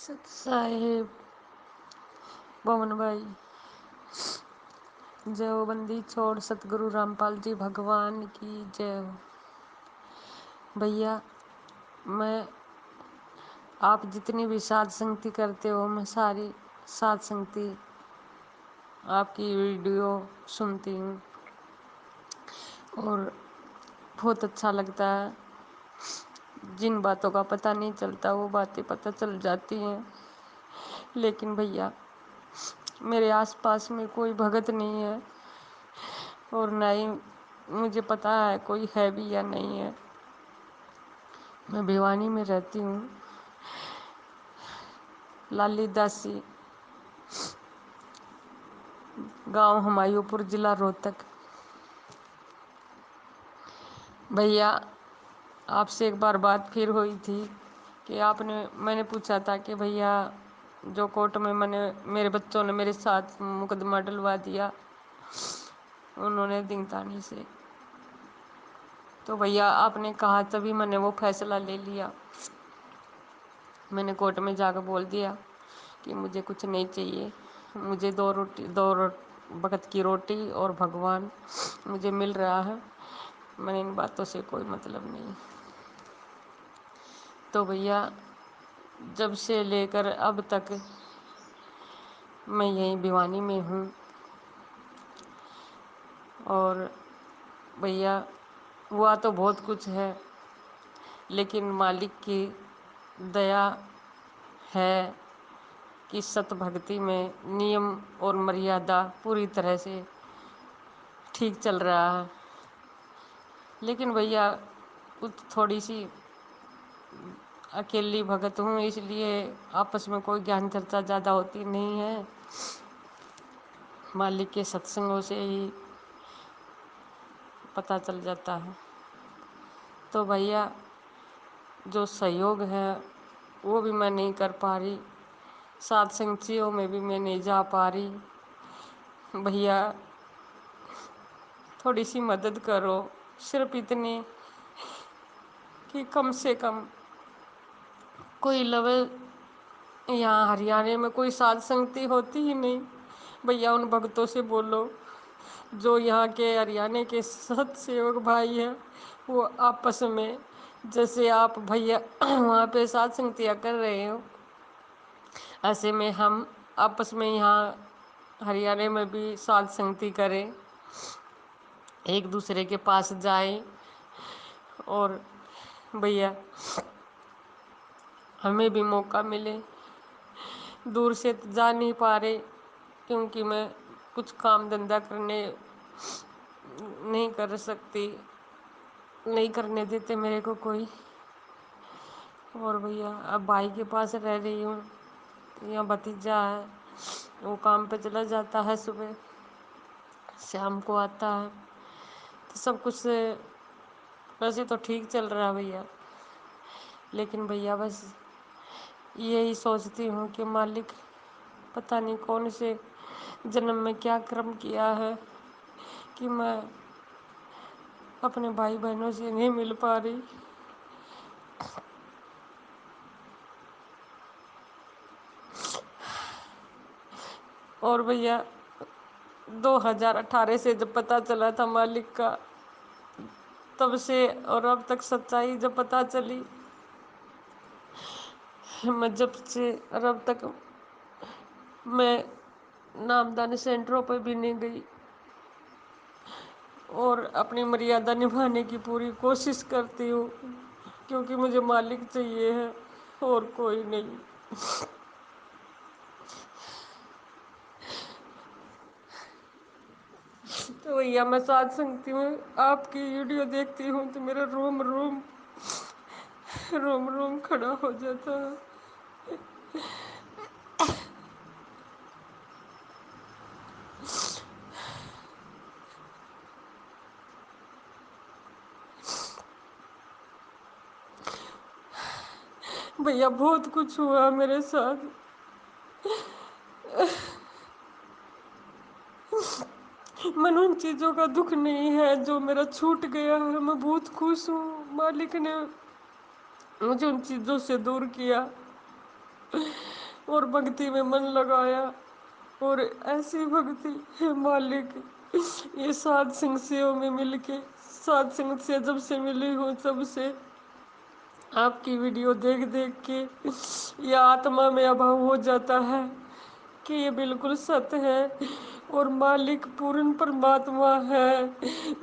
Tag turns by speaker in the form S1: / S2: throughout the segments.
S1: सत साहेब पवन भाई जय हो। बंदी छोड़ सतगुरु रामपाल जी भगवान की जय हो। भैया मैं आप जितनी भी साध संगति करते हो, मैं सारी साध संगति आपकी वीडियो सुनती हूँ और बहुत अच्छा लगता है। जिन बातों का पता नहीं चलता वो बातें पता चल जाती हैं। लेकिन भैया मेरे आसपास में कोई भगत नहीं है और ना ही मुझे पता है कोई है भी या नहीं है। मैं भिवानी में रहती हूँ, लाली दासी गांव हुमायूंपुर, जिला रोहतक। भैया आपसे एक बार बात फिर हुई थी कि मैंने पूछा था कि भैया जो कोर्ट में मेरे बच्चों ने मेरे साथ मुकदमा डलवा दिया उन्होंने दिंगतानी से, तो भैया आपने कहा तभी मैंने वो फैसला ले लिया। मैंने कोर्ट में जाकर बोल दिया कि मुझे कुछ नहीं चाहिए, मुझे दो वक्त की रोटी और भगवान मुझे मिल रहा है। मैंने इन बातों से कोई मतलब नहीं। तो भैया जब से लेकर अब तक मैं यहीं भिवानी में हूँ और भैया हुआ तो बहुत कुछ है, लेकिन मालिक की दया है कि सत भक्ति में नियम और मर्यादा पूरी तरह से ठीक चल रहा है। लेकिन भैया कुछ थोड़ी सी अकेली भगत हूँ, इसलिए आपस में कोई ज्ञान चर्चा ज़्यादा होती नहीं है। मालिक के सत्संगों से ही पता चल जाता है। तो भैया जो सहयोग है वो भी मैं नहीं कर पा रही, साथ संगतियों में भी मैं नहीं जा पा रही। भैया थोड़ी सी मदद करो, सिर्फ इतनी कि कम से कम कोई लेवल। यहाँ हरियाणा में कोई साध संगति होती ही नहीं। भैया उन भक्तों से बोलो जो यहाँ के हरियाणा के सत सेवक भाई हैं, वो आपस में जैसे आप भैया वहाँ पे साध संगतियाँ कर रहे हो, ऐसे में हम आपस में यहाँ हरियाणा में भी साध संगति करें, एक दूसरे के पास जाएं। और भैया हमें भी मौका मिले, दूर से तो जा नहीं पा रहे क्योंकि मैं कुछ काम धंधा करने नहीं कर सकती, नहीं करने देते मेरे को कोई। और भैया अब भाई के पास रह रही हूँ, यहाँ भतीजा है, वो काम पे चला जाता है, सुबह शाम को आता है। तो सब कुछ वैसे तो ठीक चल रहा है भैया, लेकिन भैया बस यही सोचती हूँ कि मालिक पता नहीं कौन से जन्म में क्या कर्म किया है कि मैं अपने भाई बहनों से नहीं मिल पा रही। और भैया 2018 से जब पता चला था मालिक का, तब से और अब तक सच्चाई जब पता चली, मैं जब से और अब तक मैं नामदानी सेंटरों पर भी नहीं गई और अपनी मर्यादा निभाने की पूरी कोशिश करती हूँ, क्योंकि मुझे मालिक चाहिए है और कोई नहीं। तो भैया मैं साथ संगती हूँ, आपकी वीडियो देखती हूँ तो मेरा रोम रोम रोम रोम खड़ा हो जाता है। भैया बहुत कुछ हुआ मेरे साथ, मन उन चीज़ों का दुख नहीं है जो मेरा छूट गया है। मैं बहुत खुश हूँ, मालिक ने मुझे उन चीज़ों से दूर किया। और भक्ति में मन लगाया। और ऐसी भक्ति है मालिक, ये सात संगतियों में मिलके, सात संगत से जब से मिली हूँ तब से आपकी वीडियो देख देख के ये आत्मा में अभाव हो जाता है कि ये बिल्कुल सत्य है और मालिक पूर्ण परमात्मा है।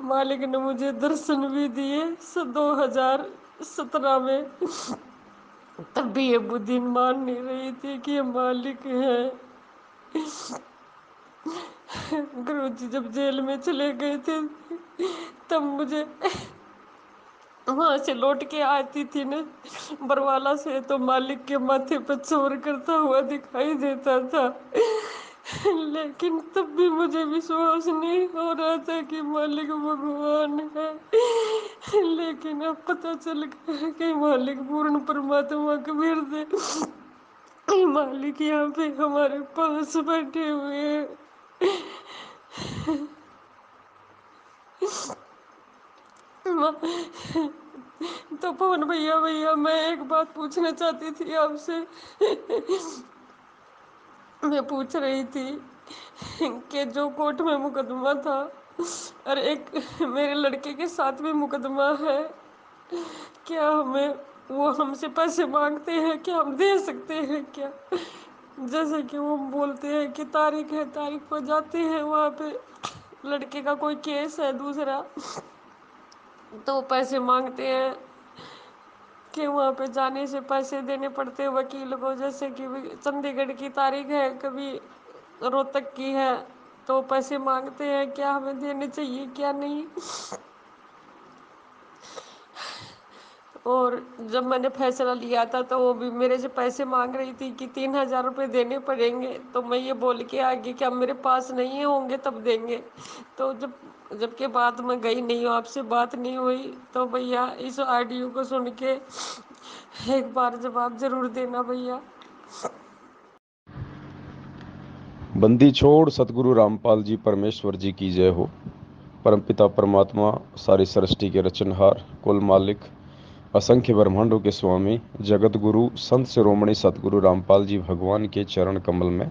S1: मालिक ने मुझे दर्शन भी दिए 2017 में, तब भी ये बुद्धि मान नहीं रही थी कि ये मालिक है। गुरु जी जब जेल में चले गए थे तब मुझे वहां से लौट के आती थी न बरवाला से, तो मालिक के माथे पर चोर करता हुआ दिखाई देता था। लेकिन तब भी मुझे विश्वास नहीं हो रहा था कि मालिक भगवान है। लेकिन अब पता चल गया कि मालिक पूर्ण परमात्मा कबीर थे। मालिक यहाँ पे हमारे पास बैठे हुए हैं। तो पवन भैया भैया मैं एक बात पूछना चाहती थी आपसे। मैं पूछ रही थी कि जो कोर्ट में मुकदमा था और एक मेरे लड़के के साथ भी मुकदमा है, क्या हमें वो हमसे पैसे मांगते हैं, क्या हम दे सकते हैं क्या? जैसे कि वो बोलते हैं कि तारीख है, तारीख पर जाते हैं वहाँ पे, लड़के का कोई केस है दूसरा, तो पैसे मांगते हैं कि वहाँ पे जाने से पैसे देने पड़ते हैं वकील को। जैसे कि चंडीगढ़ की तारीख है, कभी रोहतक की है, तो पैसे मांगते हैं, क्या हमें देने चाहिए क्या नहीं? और जब मैंने फैसला लिया था तो वो भी मेरे से पैसे मांग रही थी कि 3,000 रुपये देने पड़ेंगे। तो मैं ये बोल के आ गई कि अब मेरे पास नहीं होंगे तब देंगे। तो जबकि बात मैं गई नहीं हूँ, आपसे बात नहीं हुई, तो भैया इस ऑडियो को सुन के एक बार जवाब जरूर देना भैया।
S2: बंदी छोड़ सतगुरु रामपाल जी परमेश्वर जी की जय हो। परमपिता परमात्मा सारी सृष्टि के रचनहार, कुल मालिक, असंख्य ब्रह्मांडों के स्वामी, जगत गुरु संत शिरोमणि सतगुरु रामपाल जी भगवान के चरण कमल में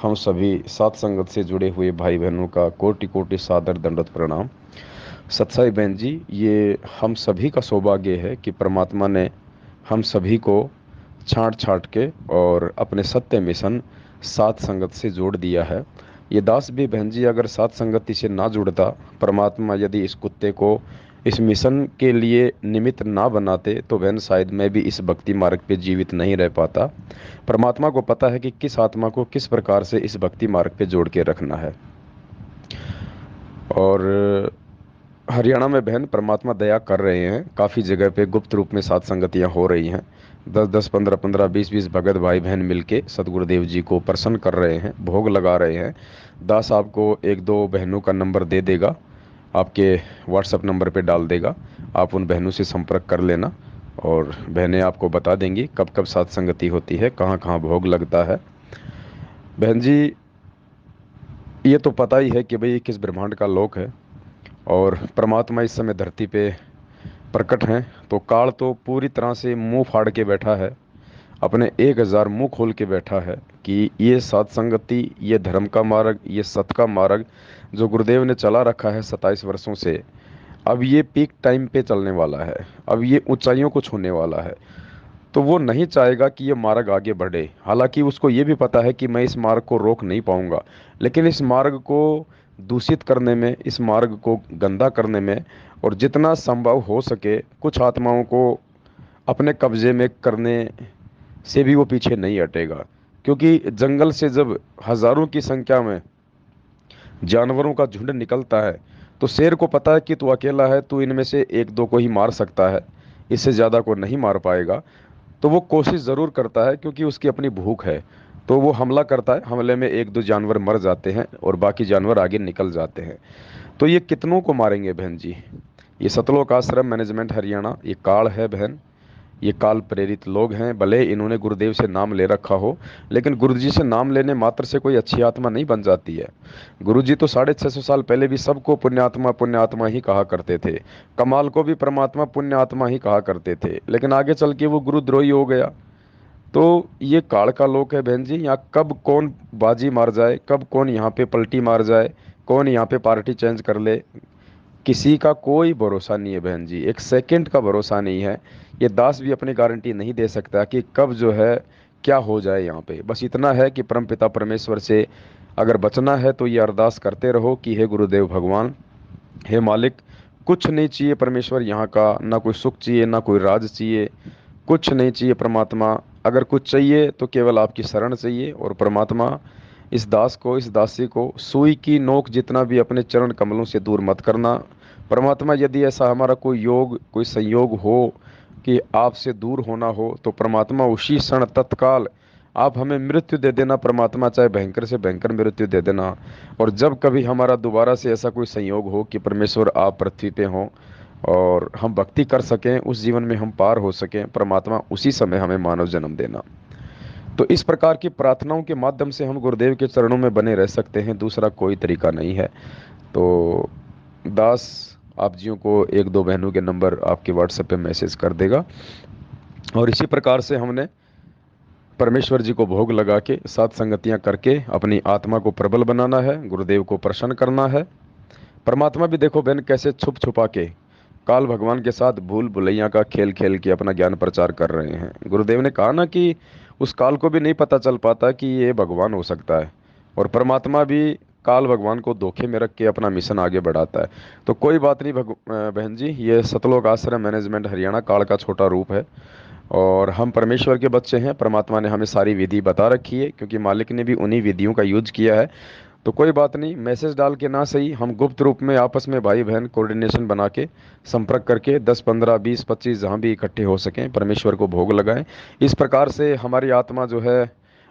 S2: हम सभी सात संगत से जुड़े हुए भाई बहनों का कोटि कोटि सादर दंडवत प्रणाम। सत्साई बहन जी, ये हम सभी का सौभाग्य है कि परमात्मा ने हम सभी को छांट छांट के और अपने सत्य मिशन सात संगत से जोड़ दिया है। ये दास भी बहन जी अगर सात संगति से ना जुड़ता, परमात्मा यदि इस कुत्ते को इस मिशन के लिए निमित्त ना बनाते, तो बहन शायद मैं भी इस भक्ति मार्ग पे जीवित नहीं रह पाता। परमात्मा को पता है कि किस आत्मा को किस प्रकार से इस भक्ति मार्ग पे जोड़ के रखना है। और हरियाणा में बहन परमात्मा दया कर रहे हैं, काफ़ी जगह पे गुप्त रूप में सात संगतियाँ हो रही हैं। 10-10, 15-15, 20-20 भगत भाई बहन मिलके सतगुरुदेव जी को प्रसन्न कर रहे हैं, भोग लगा रहे हैं। दास आपको एक दो बहनों का नंबर दे देगा, आपके व्हाट्सएप नंबर पे डाल देगा। आप उन बहनों से संपर्क कर लेना और बहनें आपको बता देंगी कब कब सात संगति होती है, कहाँ कहाँ भोग लगता है। बहन जी, ये तो पता ही है कि भाई किस ब्रह्मांड का लोक है और परमात्मा इस समय धरती पे प्रकट हैं, तो काल तो पूरी तरह से मुंह फाड़ के बैठा है, अपने 1000 मुंह खोल के बैठा है कि ये सात संगति, ये धर्म का मार्ग, ये सत का मार्ग जो गुरुदेव ने चला रखा है 27 वर्षों से, अब ये पीक टाइम पे चलने वाला है, अब ये ऊंचाइयों को छूने वाला है। तो वो नहीं चाहेगा कि ये मार्ग आगे बढ़े। हालांकि उसको ये भी पता है कि मैं इस मार्ग को रोक नहीं पाऊंगा, लेकिन इस मार्ग को दूषित करने में, इस मार्ग को गंदा करने में और जितना संभव हो सके कुछ आत्माओं को अपने कब्जे में करने से भी वो पीछे नहीं हटेगा। क्योंकि जंगल से जब हजारों की संख्या में जानवरों का झुंड निकलता है, तो शेर को पता है कि तू अकेला है, तू इनमें से एक दो को ही मार सकता है, इससे ज़्यादा को नहीं मार पाएगा। तो वो कोशिश ज़रूर करता है क्योंकि उसकी अपनी भूख है, तो वो हमला करता है। हमले में एक दो जानवर मर जाते हैं और बाकी जानवर आगे निकल जाते हैं। तो ये कितनों को मारेंगे बहन जी? ये सतलोक आश्रम मैनेजमेंट हरियाणा, ये काल है बहन, ये काल प्रेरित लोग हैं। भले इन्होंने गुरुदेव से नाम ले रखा हो, लेकिन गुरु जी से नाम लेने मात्र से कोई अच्छी आत्मा नहीं बन जाती है। गुरु जी तो 650 साल पहले भी सबको पुण्यात्मा ही कहा करते थे। कमाल को भी परमात्मा पुण्यात्मा ही कहा करते थे, लेकिन आगे चल के वो गुरुद्रोही हो गया। तो ये काल का लोक है बहन जी, यहाँ कब कौन बाजी मार जाए, कब कौन यहाँ पे पलटी मार जाए, कौन यहाँ पे पार्टी चेंज कर ले, किसी का कोई भरोसा नहीं है बहन जी, एक सेकंड का भरोसा नहीं है। ये दास भी अपनी गारंटी नहीं दे सकता कि कब जो है क्या हो जाए यहाँ पे। बस इतना है कि परमपिता परमेश्वर से अगर बचना है तो ये अरदास करते रहो कि हे गुरुदेव भगवान, हे मालिक, कुछ नहीं चाहिए परमेश्वर यहाँ का, ना कोई सुख चाहिए ना कोई राज चाहिए, कुछ नहीं चाहिए परमात्मा। अगर कुछ चाहिए तो केवल आपकी शरण चाहिए। और परमात्मा, इस दास को, इस दासी को सुई की नोक जितना भी अपने चरण कमलों से दूर मत करना। परमात्मा, यदि ऐसा हमारा कोई योग, कोई संयोग हो कि आपसे दूर होना हो, तो परमात्मा उसी क्षण तत्काल आप हमें मृत्यु दे देना परमात्मा, चाहे भयंकर से भयंकर मृत्यु दे देना। और जब कभी हमारा दोबारा से ऐसा कोई संयोग हो कि परमेश्वर आप पृथ्वी पे हों और हम भक्ति कर सकें, उस जीवन में हम पार हो सकें, परमात्मा उसी समय हमें मानव जन्म देना। तो इस प्रकार की प्रार्थनाओं के माध्यम से हम गुरुदेव के चरणों में बने रह सकते हैं, दूसरा कोई तरीका नहीं है। तो दास आप जियों को एक दो बहनों के नंबर आपके व्हाट्सएप पे मैसेज कर देगा। और इसी प्रकार से हमने परमेश्वर जी को भोग लगा के सात संगतियां करके अपनी आत्मा को प्रबल बनाना है, गुरुदेव को प्रसन्न करना है। परमात्मा भी देखो बहन कैसे छुप छुपा के काल भगवान के साथ भूल भुलैया का खेल खेल के अपना ज्ञान प्रचार कर रहे हैं। गुरुदेव ने कहा ना कि उस काल को भी नहीं पता चल पाता कि ये भगवान हो सकता है, और परमात्मा भी काल भगवान को धोखे में रख के अपना मिशन आगे बढ़ाता है। तो कोई बात नहीं बहन जी, ये सतलोक आश्रम मैनेजमेंट हरियाणा काल का छोटा रूप है, और हम परमेश्वर के बच्चे हैं। परमात्मा ने हमें सारी विधि बता रखी है, क्योंकि मालिक ने भी उन्हीं विधियों का यूज किया है। तो कोई बात नहीं, मैसेज डाल के ना सही, हम गुप्त रूप में आपस में भाई बहन कोऑर्डिनेशन बना के संपर्क करके 10 15 20 25 जहाँ भी इकट्ठे हो सकें परमेश्वर को भोग लगाएं। इस प्रकार से हमारी आत्मा जो है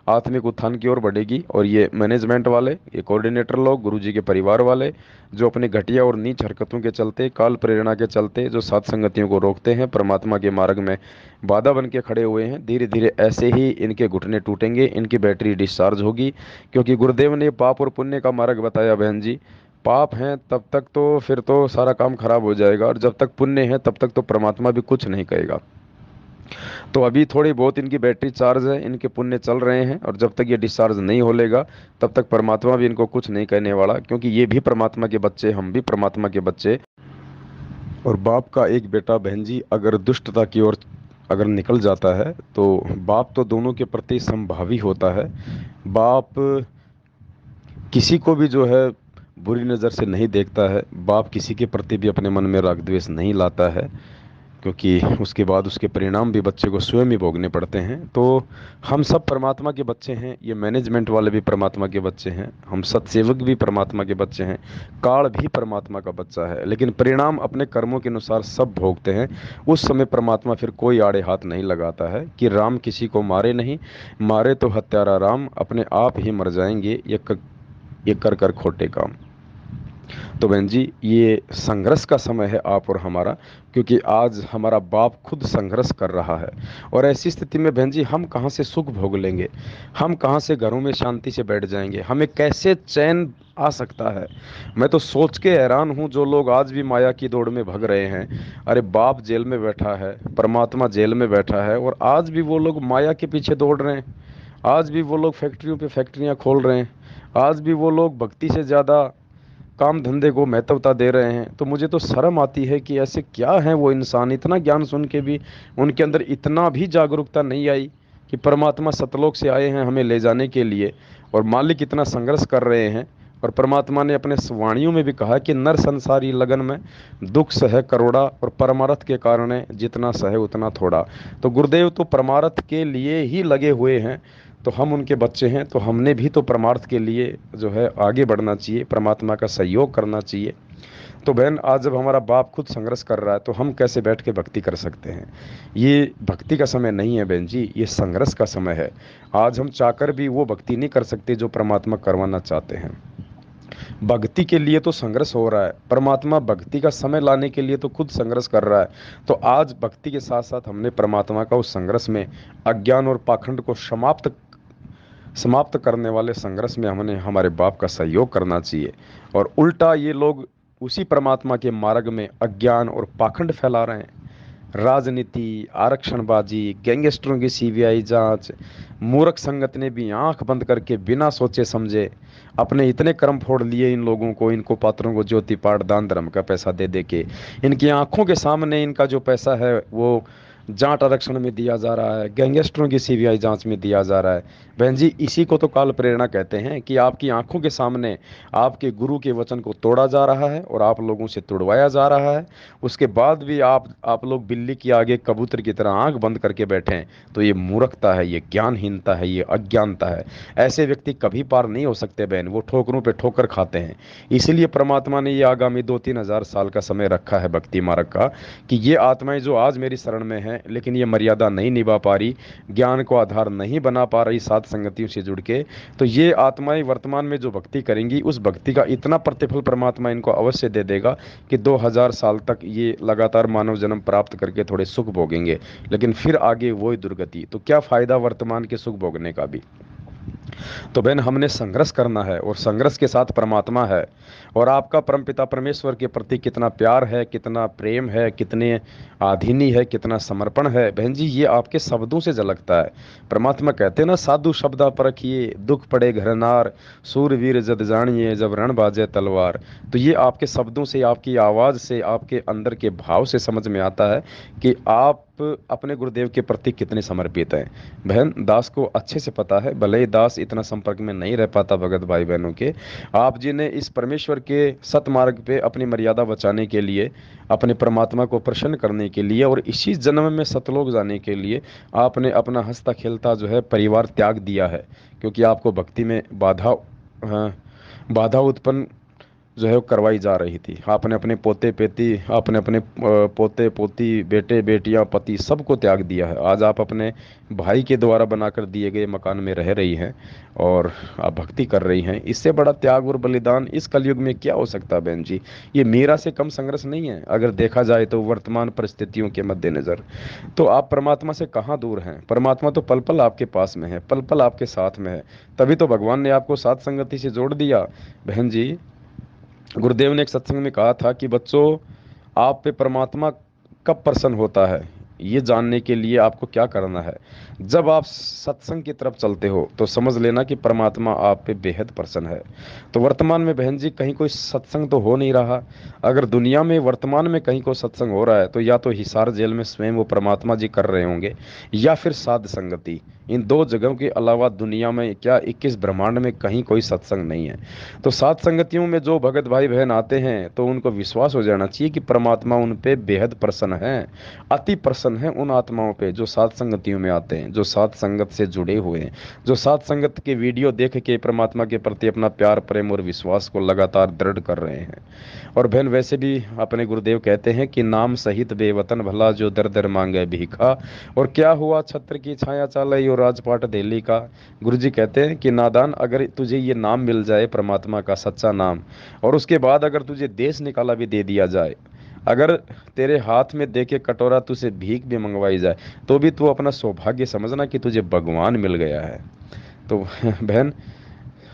S2: आत्मिक उत्थान की ओर बढ़ेगी। और ये मैनेजमेंट वाले, ये कोऑर्डिनेटर लोग, गुरुजी के परिवार वाले, जो अपनी घटिया और नीच हरकतों के चलते, काल प्रेरणा के चलते जो सात संगतियों को रोकते हैं, परमात्मा के मार्ग में बाधा बन के खड़े हुए हैं, धीरे धीरे ऐसे ही इनके घुटने टूटेंगे, इनकी बैटरी डिस्चार्ज होगी। क्योंकि गुरुदेव ने पाप और पुण्य का मार्ग बताया बहन जी। पाप हैं तब तक तो फिर तो सारा काम खराब हो जाएगा, और जब तक पुण्य है तब तक तो परमात्मा भी कुछ नहीं कहेगा। तो अभी थोड़ी बहुत इनकी बैटरी चार्ज है, इनके पुण्य चल रहे हैं, और जब तक ये डिस्चार्ज नहीं हो लेगा तब तक परमात्मा भी इनको कुछ नहीं कहने वाला, क्योंकि ये भी परमात्मा के बच्चे, हम भी परमात्मा के बच्चे। और बाप का एक बेटा बहन जी अगर दुष्टता की ओर अगर निकल जाता है, तो बाप तो दोनों के प्रति समभावी होता है। बाप किसी को भी जो है बुरी नज़र से नहीं देखता है, बाप किसी के प्रति भी अपने मन में राग द्वेष नहीं लाता है, क्योंकि उसके बाद उसके परिणाम भी बच्चे को स्वयं ही भोगने पड़ते हैं। तो हम सब परमात्मा के बच्चे हैं, ये मैनेजमेंट वाले भी परमात्मा के बच्चे हैं, हम सत्सेवक भी परमात्मा के बच्चे हैं, काल भी परमात्मा का बच्चा है, लेकिन परिणाम अपने कर्मों के अनुसार सब भोगते हैं। उस समय परमात्मा फिर कोई आड़े हाथ नहीं लगाता है कि राम किसी को मारे नहीं, मारे तो हत्यारा राम, अपने आप ही मर जाएंगे ये कर कर खोटे काम। तो बहन जी, ये संघर्ष का समय है आप और हमारा, क्योंकि आज हमारा बाप खुद संघर्ष कर रहा है। और ऐसी स्थिति में बहन जी हम कहाँ से सुख भोग लेंगे, हम कहाँ से घरों में शांति से बैठ जाएंगे, हमें कैसे चैन आ सकता है। मैं तो सोच के हैरान हूँ, जो लोग आज भी माया की दौड़ में भग रहे हैं। अरे बाप जेल में बैठा है, परमात्मा जेल में बैठा है, और आज भी वो लोग माया के पीछे दौड़ रहे हैं। आज भी वो लोग फैक्ट्रियों पे फैक्ट्रियाँ खोल रहे हैं। आज भी वो लोग भक्ति से ज़्यादा काम धंधे को महत्वता दे रहे हैं। तो मुझे तो शर्म आती है कि ऐसे क्या हैं वो इंसान, इतना ज्ञान सुन के भी उनके अंदर इतना भी जागरूकता नहीं आई कि परमात्मा सतलोक से आए हैं हमें ले जाने के लिए, और मालिक इतना संघर्ष कर रहे हैं। और परमात्मा ने अपने वाणियों में भी कहा कि नर संसारी लगन में दुख सह करोड़ा, और परमार्थ के कारण जितना सहे उतना थोड़ा। तो गुरुदेव तो परमार्थ के लिए ही लगे हुए हैं, तो हम उनके बच्चे हैं, तो हमने भी तो परमार्थ के लिए जो है आगे बढ़ना चाहिए, परमात्मा का सहयोग करना चाहिए। तो बहन, आज जब हमारा बाप खुद संघर्ष कर रहा है तो हम कैसे बैठ के भक्ति कर सकते हैं। ये भक्ति का समय नहीं है बहन जी, ये संघर्ष का समय है। आज हम चाहकर भी वो भक्ति नहीं कर सकते जो परमात्मा करवाना चाहते हैं। भक्ति के लिए तो संघर्ष हो रहा है, परमात्मा भक्ति का समय लाने के लिए तो खुद संघर्ष कर रहा है। तो आज भक्ति के साथ साथ हमने परमात्मा का उस संघर्ष में, अज्ञान और पाखंड को समाप्त करने वाले संघर्ष में हमने हमारे बाप का सहयोग करना चाहिए। और उल्टा ये लोग उसी परमात्मा के मार्ग में अज्ञान और पाखंड फैला रहे हैं। राजनीति, आरक्षणबाजी, गैंगस्टरों की सीबीआई जांच, मूर्ख संगत ने भी आंख बंद करके बिना सोचे समझे अपने इतने कर्म फोड़ लिए इन लोगों को, इनको पात्रों को ज्योति पाठ दान धर्म का पैसा दे दे के इनकी आंखों के सामने इनका जो पैसा है वो जाट आरक्षण में दिया जा रहा है, गैंगस्टरों की सीबीआई जांच में दिया जा रहा है। बहन जी, इसी को तो काल प्रेरणा कहते हैं कि आपकी आंखों के सामने आपके गुरु के वचन को तोड़ा जा रहा है और आप लोगों से तुड़वाया जा रहा है। उसके बाद भी आप लोग बिल्ली के आगे कबूतर की तरह आंख बंद करके बैठे हैं। तो ये मूर्खता है, ये ज्ञानहीनता है, ये अज्ञानता है। ऐसे व्यक्ति कभी पार नहीं हो सकते बहन, वो ठोकरों पे ठोकर खाते हैं। इसीलिए परमात्मा ने ये आगामी 2-3 हज़ार साल का समय रखा है भक्ति मार्ग का, कि ये आत्माएं जो आज मेरी शरण में हैं लेकिन ये मर्यादा नहीं निभा पा रही, ज्ञान को आधार नहीं बना पा रही सात संगतियों से जुड़ के, तो ये आत्माएं वर्तमान में जो भक्ति करेंगी उस भक्ति का इतना प्रतिफल परमात्मा इनको अवश्य दे देगा कि 2000 साल तक ये लगातार मानव जन्म प्राप्त करके थोड़े सुख भोगेंगे, लेकिन फिर आगे वही दुर्गति। तो क्या फायदा वर्तमान के सुख भोगने का भी। तो बहन, हमने संघर्ष करना है और संघर्ष के साथ परमात्मा है। और आपका परमपिता परमेश्वर के प्रति कितना प्यार है, कितना प्रेम है, कितने आधीनी है, कितना समर्पण है बहन जी, ये आपके शब्दों से झलकता है। परमात्मा कहते हैं ना, साधु शब्दा परखिए दुख पड़े घर नार, सूरवीर जद जानिए जब रण बाजे तलवार। तो ये आपके शब्दों से, आपकी आवाज़ से, आपके अंदर के भाव से समझ में आता है कि आप अपने गुरुदेव के प्रति कितने समर्पित हैं। बहन, दास को अच्छे से पता है, भले ही दास इतना संपर्क में नहीं रह पाता भगत भाई बहनों के, आप जी ने इस परमेश्वर के सतमार्ग पे अपनी मर्यादा बचाने के लिए, अपने परमात्मा को प्रसन्न करने के लिए और इसी जन्म में सतलोक जाने के लिए आपने अपना हंसता खेलता जो है परिवार त्याग दिया है, क्योंकि आपको भक्ति में बाधा उत्पन्न जो है वो करवाई जा रही थी। आपने अपने पोते पेती, आपने अपने पोते पोती, बेटे बेटियां, पति सबको त्याग दिया है। आज आप अपने भाई के द्वारा बनाकर दिए गए मकान में रह रही हैं और आप भक्ति कर रही हैं। इससे बड़ा त्याग और बलिदान इस कलयुग में क्या हो सकता है बहन जी। ये मीरा से कम संघर्ष नहीं है अगर देखा जाए तो वर्तमान परिस्थितियों के मद्देनजर। तो आप परमात्मा से कहाँ दूर हैं, परमात्मा तो पल पल आपके पास में है, पल पल आपके साथ में है। तभी तो भगवान ने आपको सात संगति से जोड़ दिया बहन जी। गुरुदेव ने एक सत्संग में कहा था कि बच्चों, आप पे परमात्मा कब प्रसन्न होता है, ये जानने के लिए आपको क्या करना है, जब आप सत्संग की तरफ चलते हो तो समझ लेना कि परमात्मा आप पे बेहद प्रसन्न है। तो वर्तमान में बहन जी कहीं कोई सत्संग तो हो नहीं रहा। अगर दुनिया में वर्तमान में कहीं कोई सत्संग हो रहा है तो या तो हिसार जेल में स्वयं वो परमात्मा जी कर रहे होंगे, या फिर साध संगति। इन दो जगहों के अलावा दुनिया में क्या 21 ब्रह्मांड में कहीं कोई सत्संग नहीं है। तो सात संगतियों में जो भगत भाई बहन आते हैं तो उनको विश्वास हो जाना चाहिए कि परमात्मा उन पे बेहद प्रसन्न है, अति प्रसन्न है उन आत्माओं पे जो सात संगतियों में आते हैं, जो सात संगत से जुड़े हुए हैं, जो सात संगत के वीडियो देख के परमात्मा के प्रति अपना प्यार प्रेम और विश्वास को लगातार दृढ़ कर रहे हैं। और बहन, वैसे भी अपने गुरुदेव कहते हैं कि नाम सहित बेवतन भला जो दर दर मांगे भीखा, और क्या हुआ छत्र की छाया चालई और राजपाट दिल्ली का। गुरु जी कहते हैं कि नादान, अगर तुझे ये नाम मिल जाए परमात्मा का सच्चा नाम, और उसके बाद अगर तुझे देश निकाला भी दे दिया जाए, अगर तेरे हाथ में दे के कटोरा तुझे भीख भी मंगवाई जाए, तो भी तू अपना सौभाग्य समझना कि तुझे भगवान मिल गया है। तो बहन,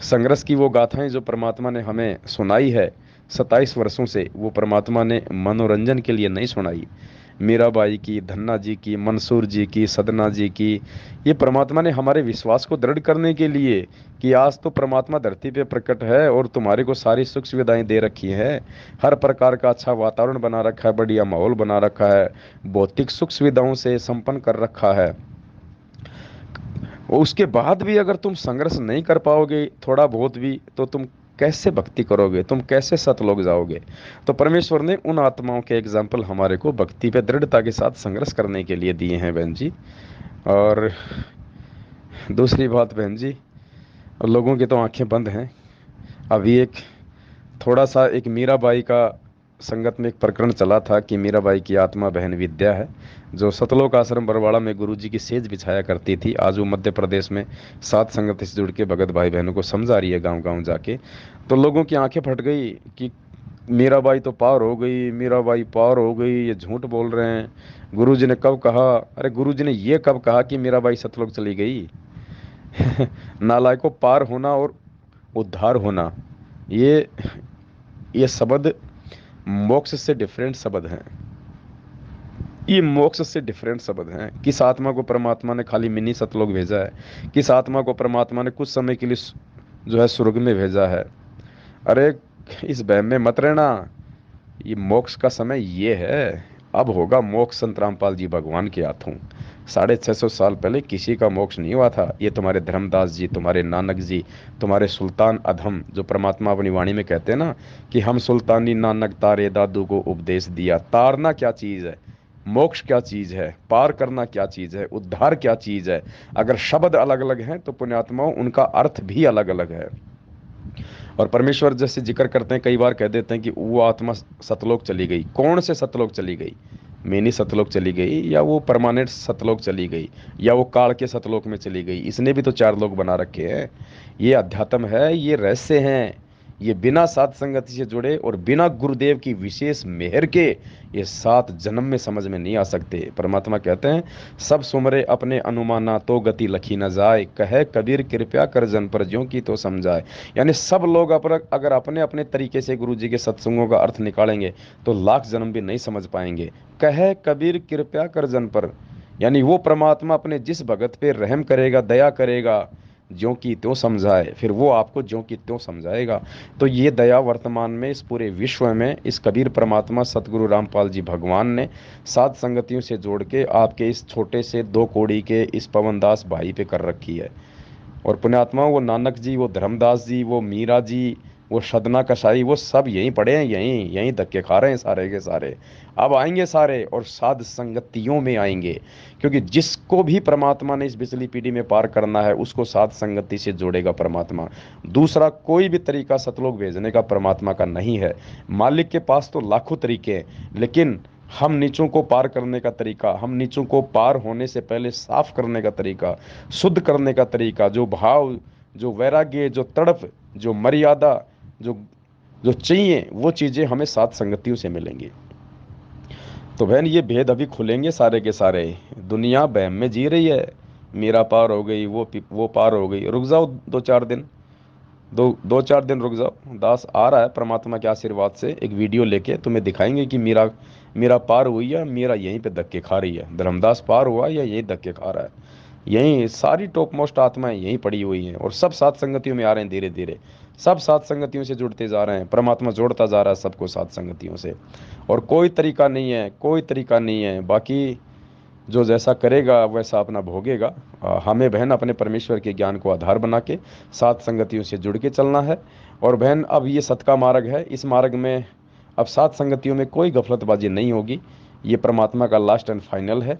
S2: संघर्ष की वो गाथाएं जो परमात्मा ने हमें सुनाई है 27 वर्षों से, वो परमात्मा ने मनोरंजन के लिए नहीं सुनाई। मीराबाई की, धन्ना जी की, मंसूर जी की, सदना जी की, ये परमात्मा ने हमारे विश्वास को दृढ़ करने के लिए कि आज तो परमात्मा धरती पे प्रकट है और तुम्हारे को सारी सुख सुविधाएं दे रखी हैं, हर प्रकार का अच्छा वातावरण बना रखा है, बढ़िया माहौल बना रखा है, भौतिक सुख सुविधाओं से संपन्न कर रखा है। उसके बाद भी अगर तुम संघर्ष नहीं कर पाओगे थोड़ा बहुत भी, तो तुम कैसे भक्ति करोगे, तुम कैसे सतलोक जाओगे। तो परमेश्वर ने उन आत्माओं के एग्जाम्पल हमारे को भक्ति पे दृढ़ता के साथ संघर्ष करने के लिए दिए हैं बहन जी। और दूसरी बात बहन जी, लोगों की तो आंखें बंद हैं। अभी एक थोड़ा सा एक मीराबाई का संगत में एक प्रकरण चला था कि मीराबाई की आत्मा बहन विद्या है, जो सतलोक आश्रम बरवाड़ा में गुरुजी की सेज बिछाया करती थी। आज वो मध्य प्रदेश में सात संगत से जुड़ के भगत भाई बहनों को समझा रही है गांव गांव जाके। तो लोगों की आंखें फट गई कि मीराबाई तो पार हो गई, मीराबाई पार हो गई, ये झूठ बोल रहे हैं। गुरुजी ने कब कहा, अरे गुरुजी ने ये कब कहा कि मीराबाई सतलोक चली गई। नालायकों, पार होना और उद्धार होना, ये ये शब्द मोक्ष से डिफरेंट शब्द हैं। ये मोक्ष से डिफरेंट शब्द हैं। किस आत्मा को परमात्मा ने खाली मिनी सतलोक भेजा है, किस आत्मा को परमात्मा ने कुछ समय के लिए जो है स्वर्ग में भेजा है। अरे इस वहम में मत रहना। ये मोक्ष का समय ये है। अब होगा मोक्ष संत रामपाल जी भगवान के हाथों। 650 साल पहले किसी का मोक्ष नहीं हुआ था। ये तुम्हारे धर्मदास जी, तुम्हारे नानक जी, तुम्हारे सुल्तान अधम, जो परमात्मा अपनी वाणी में कहते हैं ना कि हम सुल्तानी नानक तारे दादू को उपदेश दिया। तारना क्या चीज है, मोक्ष क्या चीज है, पार करना क्या चीज है, उद्धार क्या चीज है। अगर शब्द अलग अलग हैं तो पुण्यात्माओं उनका अर्थ भी अलग अलग है। और परमेश्वर जैसे जिक्र करते हैं, कई बार कह देते हैं कि वो आत्मा सतलोक चली गई। कौन से सतलोक चली गई? मेनी सतलोक चली गई, या वो परमानेंट सतलोक चली गई, या वो काल के सतलोक में चली गई? इसने भी तो 4 लोक बना रखे हैं। ये अध्यात्म है, ये रहस्य हैं। ये बिना साध संगति से जुड़े और बिना गुरुदेव की विशेष मेहर के ये 7 जन्म में समझ में नहीं आ सकते। परमात्मा कहते हैं सब सुमरे अपने अनुमाना तो गति लखी न जाए, कहे कबीर कृपया कर जन पर ज्यों की तो समझाए। यानी सब लोग अगर अपने अपने तरीके से गुरु जी के सत्संगों का अर्थ निकालेंगे तो लाख जन्म भी नहीं समझ पाएंगे। कहे कबीर कृपया कर जन पर, यानी वो परमात्मा अपने जिस भगत पे रहम करेगा, दया करेगा, ज्यों की त्यों समझाए, फिर वो आपको ज्यों की त्यों समझाएगा। तो ये दया वर्तमान में इस पूरे विश्व में इस कबीर परमात्मा सतगुरु रामपाल जी भगवान ने सात संगतियों से जोड़ के आपके इस छोटे से 2 कौड़ी के इस पवनदास भाई पे कर रखी है। और पुण्यात्मा वो नानक जी, वो धर्मदास जी, वो मीरा जी, वो सदना कसाई, वो सब यहीं पड़े हैं, यहीं यहीं धक्के खा रहे हैं सारे के सारे। अब आएंगे सारे और साध संगतियों में आएंगे, क्योंकि जिसको भी परमात्मा ने इस बिजली पीढ़ी में पार करना है उसको साध संगति से जोड़ेगा परमात्मा। दूसरा कोई भी तरीका सतलोक भेजने का परमात्मा का नहीं है। मालिक के पास तो लाखों तरीके हैं, लेकिन हम नीचों को पार करने का तरीका, हम नीचों को पार होने से पहले साफ करने का तरीका, शुद्ध करने का तरीका, जो भाव, जो वैराग्य, जो तड़प, जो मर्यादा, जो जो चाहिए वो चीज़ें हमें सात संगतियों से मिलेंगी। तो बहन ये भेद अभी खुलेंगे सारे के सारे। दुनिया बहम में जी रही है। मीरा पार हो गई, वो पार हो गई। रुक जाओ 2-4 दिन, 2-4 दिन रुक जाओ। दास आ रहा है परमात्मा के आशीर्वाद से, एक वीडियो लेके तुम्हें दिखाएंगे कि मीरा मीरा पार हुई है, मीरा यहीं पे धक्के खा रही है। धर्मदास पार हुआ या यहीं धक्के खा रहा है। यहीं सारी टॉप मोस्ट आत्माएं यहीं पड़ी हुई हैं, और सब सात संगतियों में आ रहे हैं धीरे धीरे। सब सात संगतियों से जुड़ते जा रहे हैं, परमात्मा जोड़ता जा रहा है सबको सात संगतियों से। और कोई तरीका नहीं है, कोई तरीका नहीं है। बाकी जो जैसा करेगा वैसा अपना भोगेगा। हमें बहन अपने परमेश्वर के ज्ञान को आधार बना के सात संगतियों से जुड़ के चलना है। और बहन अब ये सत का मार्ग है, इस मार्ग में अब सात संगतियों में कोई गफलतबाजी नहीं होगी। ये परमात्मा का लास्ट एंड फाइनल है।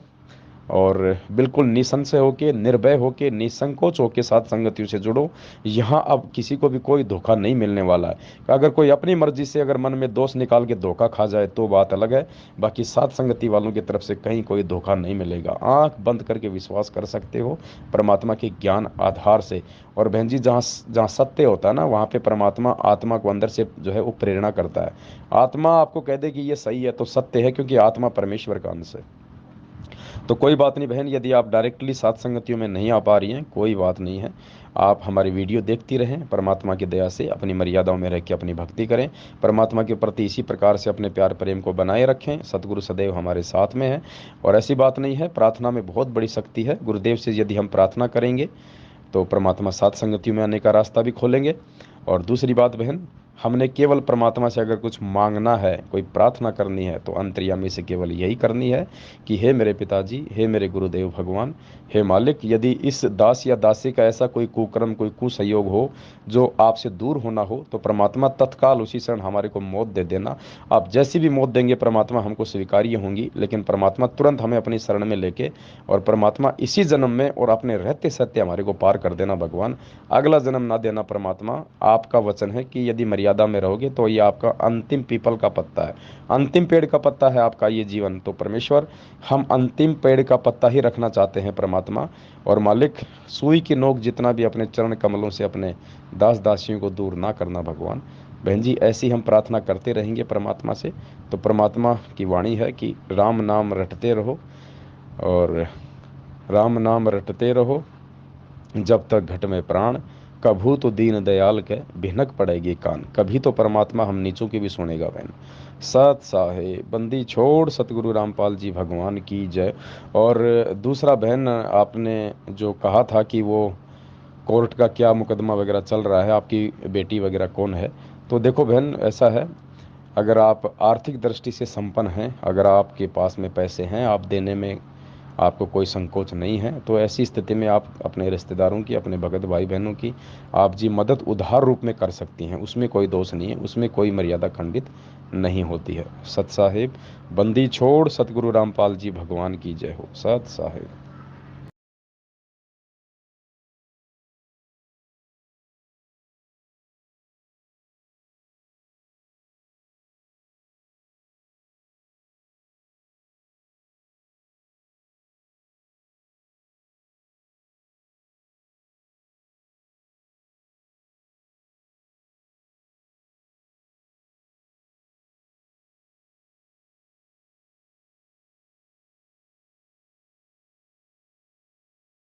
S2: और बिल्कुल निसंशय होके, निर्भय होके, निसंकोच होके साथ संगतियों से जुड़ो। यहाँ अब किसी को भी कोई धोखा नहीं मिलने वाला है। अगर कोई अपनी मर्जी से अगर मन में दोष निकाल के धोखा खा जाए तो बात अलग है। बाकी साथ संगति वालों की तरफ से कहीं कोई धोखा नहीं मिलेगा। आंख बंद करके विश्वास कर सकते हो परमात्मा के ज्ञान आधार से। और बहन जी, जहाँ जहाँ सत्य होता है ना, वहाँ पे परमात्मा आत्मा को अंदर से जो है वो प्रेरणा करता है। आत्मा आपको कह दे कि ये सही है तो सत्य है, क्योंकि आत्मा परमेश्वर का अंश है। तो कोई बात नहीं बहन, यदि आप डायरेक्टली सात संगतियों में नहीं आ पा रही हैं, कोई बात नहीं है। आप हमारी वीडियो देखती रहें, परमात्मा की दया से अपनी मर्यादाओं में रह के अपनी भक्ति करें। परमात्मा के प्रति इसी प्रकार से अपने प्यार प्रेम को बनाए रखें। सतगुरु सदैव हमारे साथ में है। और ऐसी बात नहीं है, प्रार्थना में बहुत बड़ी शक्ति है। गुरुदेव से यदि हम प्रार्थना करेंगे तो परमात्मा सात संगतियों में आने का रास्ता भी खोलेंगे। और दूसरी बात बहन, हमने केवल परमात्मा से अगर कुछ मांगना है, कोई प्रार्थना करनी है, तो अंतर्यामी से केवल यही करनी है कि हे मेरे पिताजी, हे मेरे गुरुदेव भगवान, हे मालिक, यदि इस दास या दासी का ऐसा कोई कुकर्म, कोई कुसहयोग हो जो आपसे दूर होना हो, तो परमात्मा तत्काल उसी क्षण हमारे को मौत दे देना। आप जैसी भी मौत देंगे परमात्मा हमको स्वीकार्य होंगी, लेकिन परमात्मा तुरंत हमें अपनी शरण में लेके, और परमात्मा इसी जन्म में और अपने रहते सत्य हमारे को पार कर देना भगवान। अगला जन्म ना देना परमात्मा। आपका वचन है कि यदि मर्यादा में रहोगे तो ये आपका अंतिम पीपल का पत्ता है, अंतिम पेड़ का पत्ता है आपका ये जीवन। तो परमेश्वर, हम अंतिम पेड़ का पत्ता ही रखना चाहते हैं परमात्मा। और मालिक, सुई की नोक जितना भी अपने चरण कमलों से अपने दास दासियों को दूर ना करना भगवान। बहन जी, ऐसी हम प्रार्थना करते रहेंगे परमात्मा से। तो परमात्मा की वाणी है कि राम नाम रटते रहो, और राम नाम रटते रहो जब तक घट में प्राण, कभू तो दीन दयाल के भिनक पड़ेगी कान, कभी तो परमात्मा हम नीचों की भी सुनेगा बहन। सत साहेब, बंदी छोड़, सतगुरु रामपाल जी भगवान की जय। और दूसरा बहन, आपने जो कहा था कि वो कोर्ट का क्या मुकदमा वगैरह चल रहा है, आपकी बेटी वगैरह कौन है, तो देखो बहन ऐसा है, अगर आप आर्थिक दृष्टि से संपन्न हैं, अगर आपके पास में पैसे हैं, आप देने में आपको कोई संकोच नहीं है, तो ऐसी स्थिति में आप अपने रिश्तेदारों की, अपने भगत भाई बहनों की आप जी मदद उधार रूप में कर सकती हैं, उसमें कोई दोष नहीं है, उसमें कोई मर्यादा खंडित नहीं होती है। सत साहिब, बंदी छोड़, सतगुरु रामपाल जी भगवान की जय हो। सत साहिब।